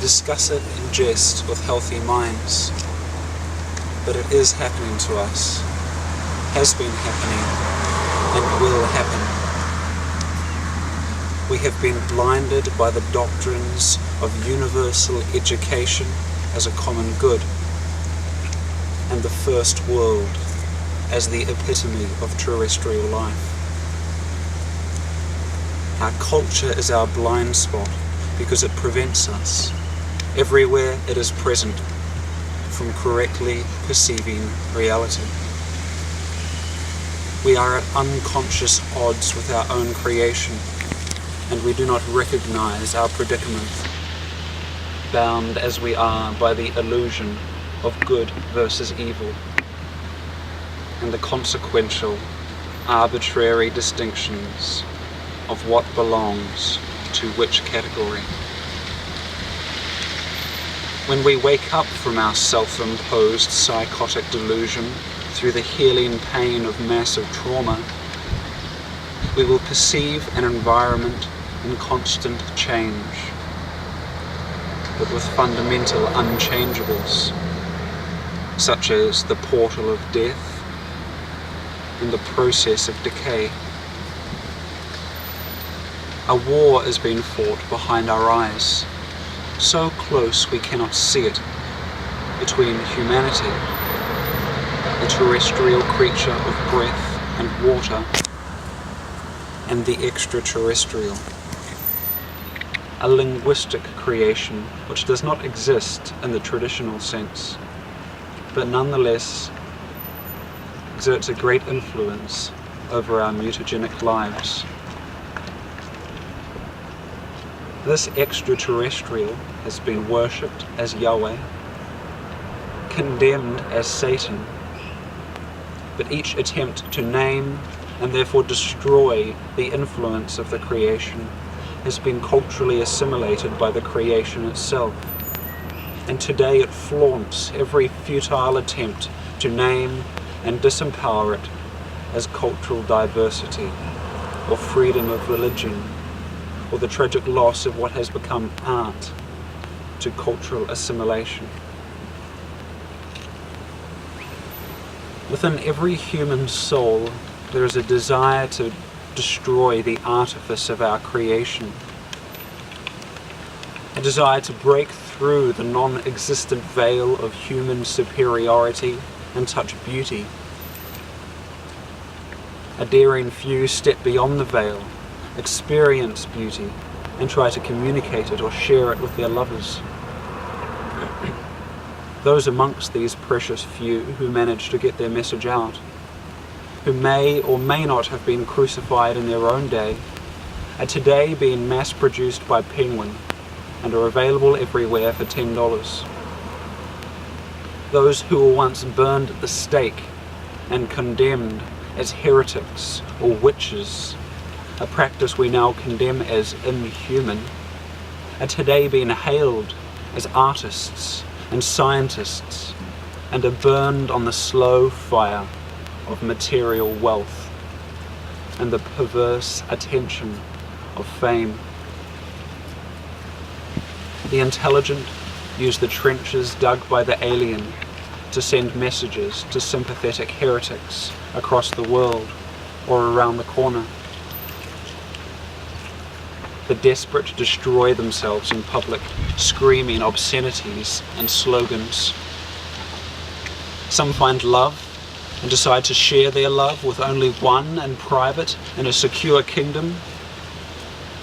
discuss it in jest with healthy minds, but it is happening to us, has been happening, and will happen. We have been blinded by the doctrines of universal education as a common good, and the first world as the epitome of terrestrial life. Our culture is our blind spot because it prevents us, everywhere it is present, from correctly perceiving reality. We are at unconscious odds with our own creation, and we do not recognize our predicament, bound as we are by the illusion of good versus evil, and the consequential, arbitrary distinctions of what belongs to which category. When we wake up from our self-imposed psychotic delusion through the healing pain of massive trauma, we will perceive an environment in constant change, but with fundamental unchangeables, such as the portal of death and the process of decay. A war is being fought behind our eyes, so close we cannot see it, between humanity, the terrestrial creature of breath and water, and the extraterrestrial, a linguistic creation which does not exist in the traditional sense, but nonetheless exerts a great influence over our mutagenic lives. This extraterrestrial has been worshipped as Yahweh, condemned as Satan, but each attempt to name and therefore destroy the influence of the creation has been culturally assimilated by the creation itself, and today it flaunts every futile attempt to name and disempower it as cultural diversity, or freedom of religion, or the tragic loss of what has become art to cultural assimilation. Within every human soul, there is a desire to destroy the artifice of our creation, a desire to break through the non-existent veil of human superiority and touch beauty. A daring few step beyond the veil, experience beauty, and try to communicate it or share it with their lovers. Those amongst these precious few who manage to get their message out, who may or may not have been crucified in their own day, are today being mass-produced by Penguin and are available everywhere for $10. Those who were once burned at the stake and condemned as heretics or witches, a practice we now condemn as inhuman, are today being hailed as artists and scientists, and are burned on the slow fire of material wealth and the perverse attention of fame. The intelligent use the trenches dug by the alien to send messages to sympathetic heretics across the world or around the corner. The desperate destroy themselves in public, screaming obscenities and slogans. Some find love and decide to share their love with only one in private in a secure kingdom.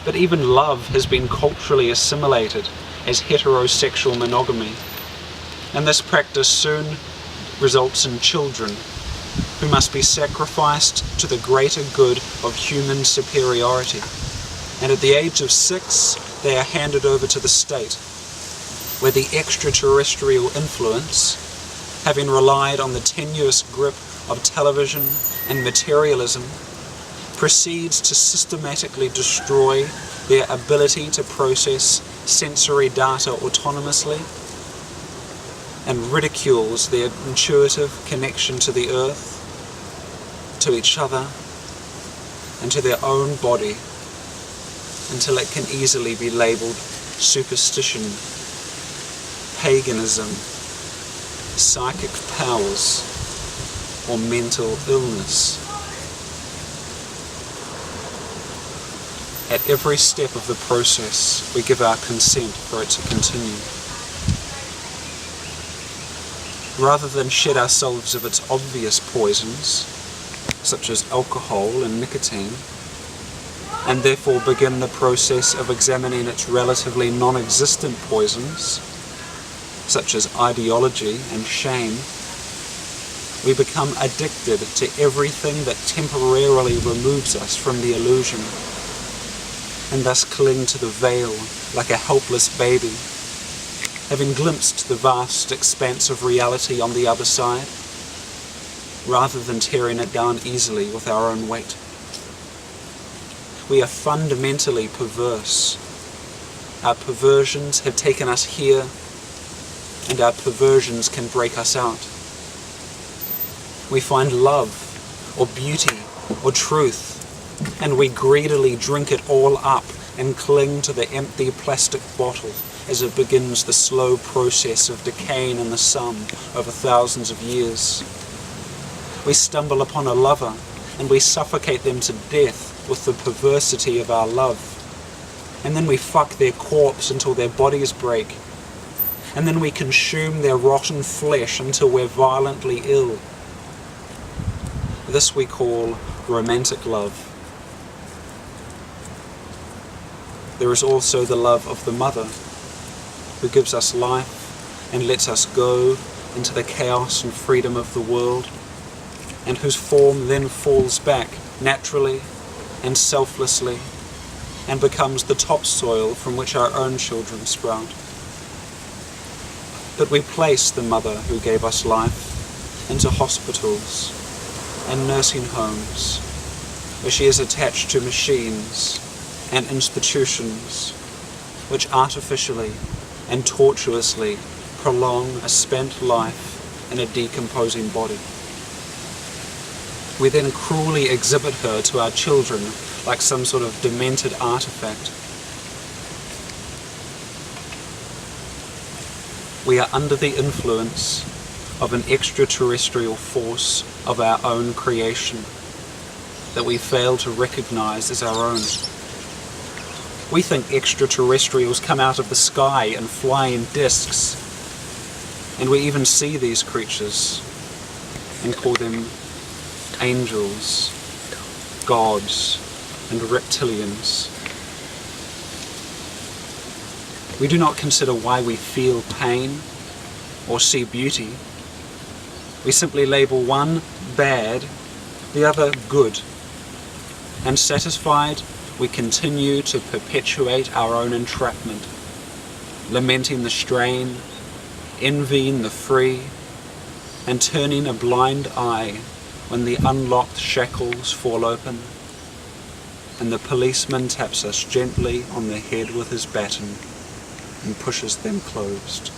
But even love has been culturally assimilated as heterosexual monogamy, and this practice soon results in children who must be sacrificed to the greater good of human superiority. And at the age of 6, they are handed over to the state, where the extraterrestrial influence, having relied on the tenuous grip of television and materialism, proceeds to systematically destroy their ability to process sensory data autonomously, and ridicules their intuitive connection to the earth, to each other, and to their own body, until it can easily be labelled superstition paganism, psychic powers, or mental illness. At every step of the process, we give our consent for it to continue. Rather than shed ourselves of its obvious poisons, such as alcohol and nicotine, and therefore begin the process of examining its relatively non-existent poisons, such as ideology and shame, we become addicted to everything that temporarily removes us from the illusion, and thus cling to the veil like a helpless baby, having glimpsed the vast expanse of reality on the other side, rather than tearing it down easily with our own weight. We are fundamentally perverse. Our perversions have taken us here, and our perversions can break us out. We find love, or beauty, or truth, and we greedily drink it all up and cling to the empty plastic bottle as it begins the slow process of decaying in the sun over thousands of years. We stumble upon a lover, and we suffocate them to death with the perversity of our love. And then we fuck their corpse until their bodies break. And then we consume their rotten flesh until we're violently ill. This we call romantic love. There is also the love of the mother, who gives us life and lets us go into the chaos and freedom of the world, and whose form then falls back naturally and selflessly and becomes the topsoil from which our own children sprout. But we place the mother who gave us life into hospitals and nursing homes, where she is attached to machines and institutions which artificially and tortuously prolong a spent life in a decomposing body. We then cruelly exhibit her to our children like some sort of demented artifact. We are under the influence of an extraterrestrial force of our own creation that we fail to recognize as our own. We think extraterrestrials come out of the sky in flying discs, and we even see these creatures and call them angels, gods, and reptilians. We do not consider why we feel pain or see beauty. We simply label one bad, the other good, and satisfied, we continue to perpetuate our own entrapment, lamenting the strain, envying the free, and turning a blind eye when the unlocked shackles fall open, and the policeman taps us gently on the head with his baton and pushes them closed.